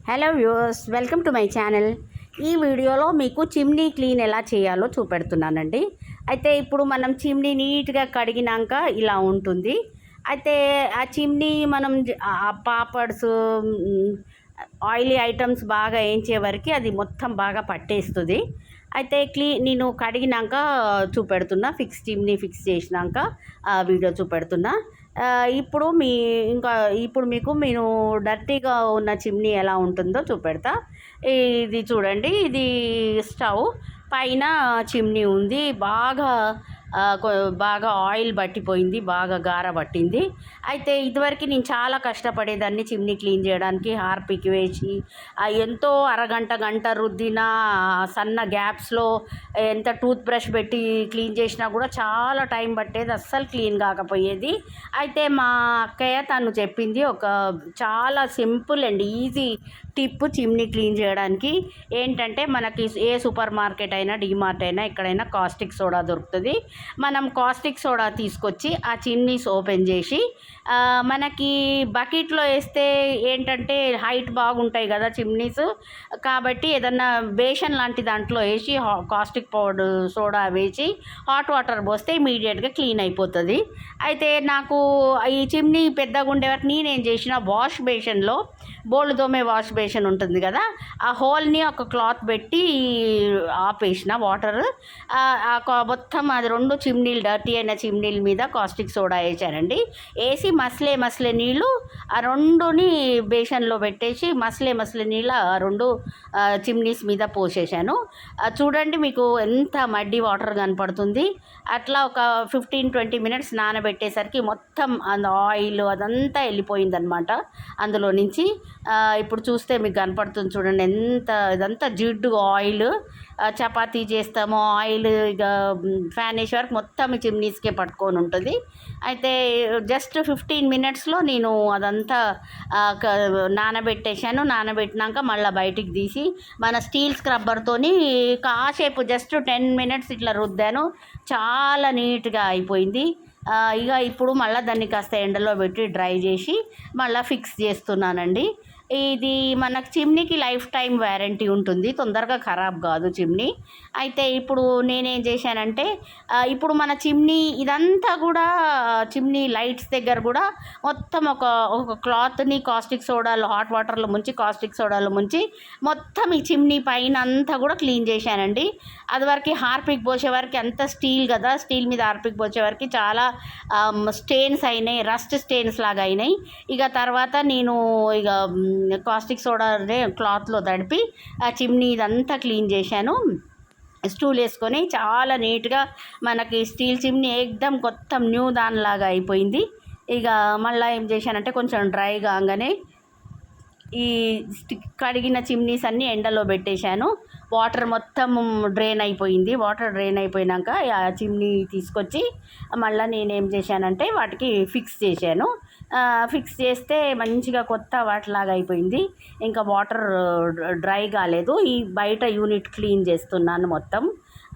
Hello viewers, welcome to my channel. ఈ వీడియోలో మీకు చిమ్నీ క్లీన్ ఎలా చేయాలో చూపెడుతున్నానండి. అయితే ఇప్పుడు మనం చిమ్నీ నీట్గా కడిగినాక ఇలా ఉంటుంది. అయితే ఆ చిమ్నీ మనం పాపడ్స్, ఆయిలీ ఐటమ్స్ బాగా వేయించే వరకు అది మొత్తం బాగా పట్టేస్తుంది. అయితే నేను కడిగినాక చూపెడుతున్నా, చిమ్నీ ఫిక్స్ చేసినాక వీడియో చూపెడుతున్నా. ఇప్పుడు మీకు నేను డర్టీగా ఉన్న చిమ్నీ ఎలా ఉంటుందో చూపెడతా. ఇది చూడండి, ఇది స్టవ్ పైన చిమ్నీ ఉంది. బాగా ఆయిల్ పట్టిపోయింది, బాగా గార పట్టింది. అయితే ఇదివరకు నేను చాలా కష్టపడేదాన్ని చిమ్నీ క్లీన్ చేయడానికి. హార్పిక్ వేసి ఎంతో గంట రుద్దిన సన్న గ్యాప్స్లో ఎంత టూత్ బ్రష్ పెట్టి క్లీన్ చేసినా కూడా చాలా టైం పట్టేది, అస్సలు క్లీన్ కాకపోయేది. అయితే మా అక్కయ్య తను చెప్పింది ఒక చాలా simple and easy tip chimney clean చేయడానికి. ఏంటంటే మనకి ఏ సూపర్ మార్కెట్ అయినా, డీమార్ట్ అయినా, ఎక్కడైనా కాస్టిక్ సోడా దొరుకుతుంది. మనం కాస్టిక్ సోడా తీసుకొచ్చి ఆ చిమ్నీస్ ఓపెన్ చేసి మనకి బకెట్లో వేస్తే ఏంటంటే హైట్ బాగుంటాయి కదా చిమ్నీస్, కాబట్టి ఏదన్నా బేషన్ లాంటి దాంట్లో వేసి కాస్టిక్ పౌడర్ సోడా వేసి హాట్ వాటర్ పోస్తే ఇమీడియట్గా క్లీన్ అయిపోతుంది. అయితే నాకు ఈ చిమ్నీ పెద్దగా ఉండే వరకు నేనేం చేసిన, వాష్ బేషన్లో బోళ్ళు తోమే వాష్ బేషన్ ఉంటుంది కదా, ఆ హోల్ని ఒక క్లాత్ పెట్టి ఆపేసిన వాటర్. మొత్తం అది రెండు చిమ్నీలు, డర్టీ అయిన చిమ్నీల మీద కాస్టిక్ సోడా వేసానండి. వేసి మసలే నీళ్ళు ఆ రెండుని బేషన్లో పెట్టేసి మసలే నీళ్ళు ఆ రెండు చిమ్నీస్ మీద పోసేసాను. చూడండి, మీకు ఎంత మడ్డి వాటర్ కనపడుతుంది. అట్లా ఒక 15-20 మినిట్స్ నానబెట్టేసరికి మొత్తం ఆయిల్ అదంతా వెళ్ళిపోయిందనమాట అందులో నుంచి. ఇప్పుడు చూస్తే మీకు కనపడుతుంది చూడండి, ఇదంతా జిడ్డు ఆయిల్. చపాతీ చేస్తామో ఆయిల్ ఇక ఫ్యాన్ వేసే వరకు మొత్తం చిమ్నీస్కే పట్టుకొని ఉంటుంది. అయితే జస్ట్ 15 మినిట్స్లో నేను అదంతా నానబెట్టినాక మళ్ళీ బయటికి తీసి మన స్టీల్ స్క్రబ్బర్తోని కాసేపు జస్ట్ 10 మినిట్స్ ఇట్లా రుద్దాను. చాలా నీట్గా అయిపోయింది. ఇప్పుడు మళ్ళీ దాన్ని కాస్త ఎండలో పెట్టి డ్రై చేసి మళ్ళీ ఫిక్స్ చేస్తున్నానండి. ఇది మనకు చిమ్నీకి లైఫ్ టైం వారంటీ ఉంటుంది, తొందరగా ఖరాబ్ కాదు చిమ్నీ. అయితే ఇప్పుడు నేనేం చేశానంటే, ఇప్పుడు మన చిమ్నీ ఇదంతా కూడా చిమ్నీ లైట్స్ దగ్గర కూడా మొత్తం ఒక క్లాత్ని కాస్టిక్ సోడాలో, హాట్ వాటర్లో ముంచి, కాస్టిక్ సోడాలో ముంచి మొత్తం ఈ చిమ్నీ పైన అంతా కూడా క్లీన్ చేశానండి. అది వరకు హార్పిక్ పోసే వరకు అంతా స్టీల్ కదా, స్టీల్ మీద హార్పిక్ పోసే వరకు చాలా స్టెయిన్స్ అయినాయి, రస్ట్ స్టెయిన్స్ లాగా అయినాయి. ఇక తర్వాత నేను కాస్టిక్ సోడానే క్లాత్లో తడిపి ఆ చిమ్నీ ఇదంతా క్లీన్ చేశాను. స్టూల్ వేసుకొని చాలా నీట్గా మనకి స్టీల్ చిమ్నీ ఏకదం కొత్త న్యూ దానిలాగా అయిపోయింది. ఇక మళ్ళీ ఏం చేశానంటే, కొంచెం డ్రై కాగానే ఈ కడిగిన చిమ్నీస్ అన్నీ ఎండలో పెట్టేశాను. వాటర్ మొత్తం డ్రైన్ అయిపోయింది. వాటర్ డ్రైన్ అయిపోయినాక ఆ చిమ్నీ తీసుకొచ్చి మళ్ళీ నేనేం చేశానంటే వాటికి ఫిక్స్ చేశాను. ఫిక్స్ చేస్తే మంచిగా కొత్త వాటిలాగా అయిపోయింది. ఇంకా వాటర్ డ్రై కాలేదు. ఈ బయట యూనిట్ క్లీన్ చేస్తున్నాను మొత్తం.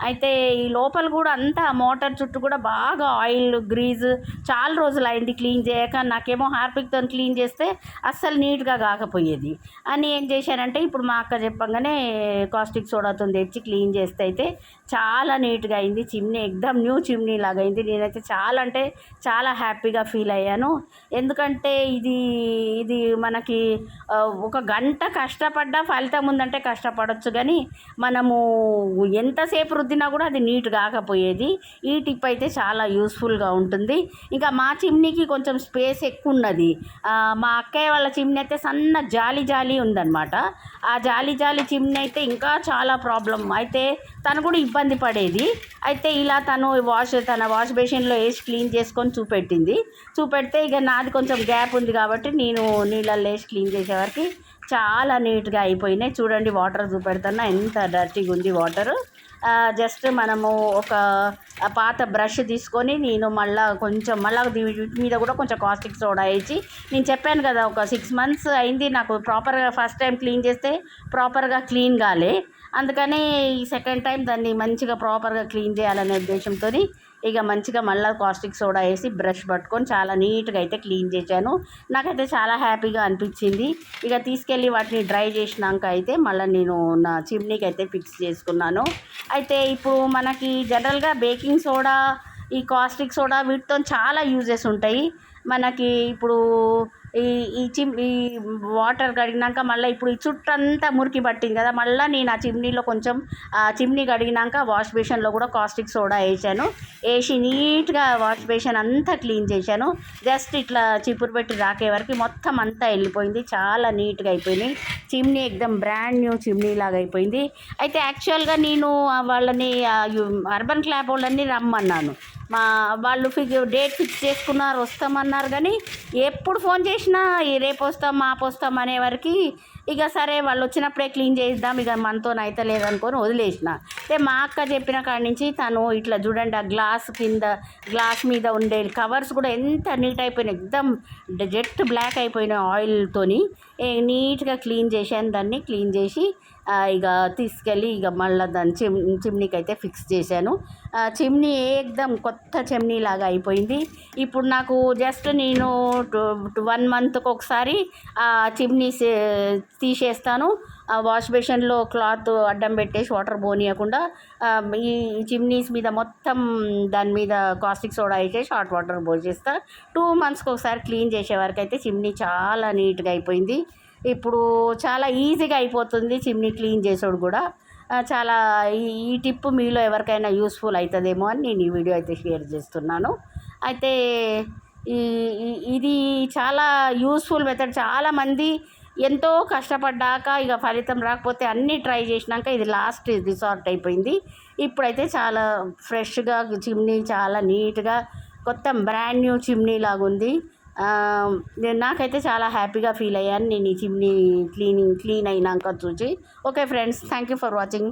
అయితే ఈ లోపల కూడా అంతా మోటార్ చుట్టూ కూడా బాగా ఆయిల్ గ్రీజ్, చాలా రోజులు అయింది క్లీన్ చేయక. నాకేమో హార్పిక్తో క్లీన్ చేస్తే అస్సలు నీట్గా కాకపోయేది అని ఏం చేశానంటే, ఇప్పుడు మా అక్క చెప్పగానే కాస్టిక్ సోడాతో తెచ్చి క్లీన్ చేస్తే అయితే చాలా నీట్గా అయింది. చిమ్నీ ఎక్దమ్ న్యూ చిమ్నీ లాగా అయింది. నేనైతే చాలా అంటే చాలా హ్యాపీగా ఫీల్ అయ్యాను. ఎందుకంటే ఇది మనకి ఒక గంట కష్టపడ్డా ఫలితం ఉందంటే కష్టపడవచ్చు, కానీ మనము ఎంతసేపు రుద్దినా కూడా అది నీట్ కాకపోయేది. ఈ టిప్ అయితే చాలా యూస్ఫుల్గా ఉంటుంది. ఇంకా మా చిమ్నీకి కొంచెం స్పేస్ ఎక్కువ ఉన్నది. మా అక్కయ్య వాళ్ళ చిమ్నీ అయితే సన్న జాలి ఉందన్నమాట. ఆ జాలి చిమ్నీ అయితే ఇంకా చాలా ప్రాబ్లం. అయితే తను కూడా ఇబ్బంది పడేది. అయితే ఇలా తన వాష్ బేసిన్లో వేసి క్లీన్ చేసుకొని చూపెడితే ఇక నాది కొంచెం గ్యాప్ ఉంది కాబట్టి నేను నీళ్ళల్లో వేసి క్లీన్ చేసేవారికి చాలా నీట్గా అయిపోయినాయి. చూడండి, వాటర్ చూపెడుతున్నా ఎంత డర్టీగా ఉంది వాటరు. జస్ట్ మనము ఒక పాత బ్రష్ తీసుకొని నేను వీటి మీద కూడా కొంచెం కాస్టిక్ సోడా వేసి, నేను చెప్పాను కదా ఒక 6 months అయింది నాకు ప్రాపర్గా ఫస్ట్ టైం క్లీన్ చేస్తే ప్రాపర్గా క్లీన్ కాలే. అందుకని ఈ సెకండ్ టైం దాన్ని మంచిగా ప్రాపర్గా క్లీన్ చేయాలనే ఉద్దేశంతో ఇక మంచిగా మళ్ళీ కాస్టిక్ సోడా వేసి బ్రష్ పట్టుకొని చాలా నీట్గా అయితే క్లీన్ చేశాను. నాకైతే చాలా హ్యాపీగా అనిపించింది. ఇక తీసుకెళ్ళి వాటిని డ్రై చేసినాక అయితే మళ్ళీ నేను నా చిమ్నీకి అయితే ఫిక్స్ చేసుకున్నాను. అయితే ఇప్పుడు మనకి జనరల్గా బేకింగ్ సోడా, ఈ కాస్టిక్ సోడా వీటితో చాలా యూజెస్ ఉంటాయి మనకి. ఇప్పుడు ఈ ఈ వాటర్ కడిగినాక మళ్ళీ ఇప్పుడు ఈ చుట్టంతా మురికి పట్టింది కదా, మళ్ళీ నేను ఆ చిమ్నీలో కొంచెం చిమ్నీ కడిగినాక వాష్ బేషన్లో కూడా కాస్టిక్ సోడా వేసి నీట్గా వాష్ బేషన్ అంతా క్లీన్ చేశాను. జస్ట్ ఇట్లా చీపురు పెట్టి రాకే వరకు మొత్తం అంతా వెళ్ళిపోయింది. చాలా నీట్గా అయిపోయినాయి. చిమ్నీ ఎక్దమ్ బ్రాండ్ న్యూ చిమ్నీ లాగా అయిపోయింది. అయితే యాక్చువల్గా నేను వాళ్ళని అర్బన్ క్లాబ్ వాళ్ళని రమ్మన్నాను. వాళ్ళు డేట్ ఫిక్స్ చేసుకున్నారు, వస్తామన్నారు. కానీ ఎప్పుడు ఫోన్ చేసినా రేపు వస్తాం మాపు వస్తాం అనే వరకు ఇక సరే వాళ్ళు వచ్చినప్పుడే క్లీన్ చేద్దాం, ఇక మనతో అయితే లేదనుకొని వదిలేసిన. అంటే మా అక్క చెప్పిన కాడి నుంచి తను ఇట్లా చూడండి, ఆ గ్లాస్ మీద ఉండే కవర్స్ కూడా ఎంత నీట్ అయిపోయినాయి, ఎక్దమ్ జెట్ బ్లాక్ అయిపోయినాయి ఆయిల్తోని. నీట్గా క్లీన్ చేశాను. దాన్ని క్లీన్ చేసి ఇక తీసుకెళ్ళి ఇక మళ్ళీ దాన్ని చిమ్నీకి అయితే ఫిక్స్ చేశాను. చిమ్నీ ఏకదం కొత్త చిమ్నీ లాగా అయిపోయింది. ఇప్పుడు నాకు జస్ట్ నేను 1 మంత్కి ఒకసారి చిమ్నీస్ తీసేస్తాను. వాష్ బేషన్లో క్లాత్ అడ్డం పెట్టేసి వాటర్ పోనీయకుండా ఈ చిమ్నీస్ మీద మొత్తం దాని మీద కాస్టిక్ సోడా వేసేసి హాట్ వాటర్ పోసేస్తా. 2 మంత్స్కి ఒకసారి క్లీన్ చేసే వరకు అయితే చిమ్నీ చాలా నీట్గా అయిపోయింది. ఇప్పుడు చాలా ఈజీగా అయిపోతుంది చిమ్నీ క్లీన్ చేసేది కూడా. చాలా ఈ టిప్ మీలో ఎవరికైనా యూస్ఫుల్ అవుతుందేమో అని నేను ఈ వీడియో అయితే షేర్ చేస్తున్నాను. అయితే ఇది చాలా యూస్ఫుల్ మెథడ్. చాలామంది ఎంతో కష్టపడ్డాక ఇక ఫలితం రాకపోతే అన్నీ ట్రై చేసినాక ఇది లాస్ట్ రిసార్ట్ అయిపోయింది. ఇప్పుడైతే చాలా ఫ్రెష్గా చిమ్నీ చాలా నీట్గా కొత్త బ్రాండ్ న్యూ చిమ్నీ లాగా ఉంది. నాకైతే చాలా హ్యాపీగా ఫీల్ అయ్యాను నేను ఈ చిమ్నీ క్లీన్ అయినాక చూసి. Okay friends, thank you for watching.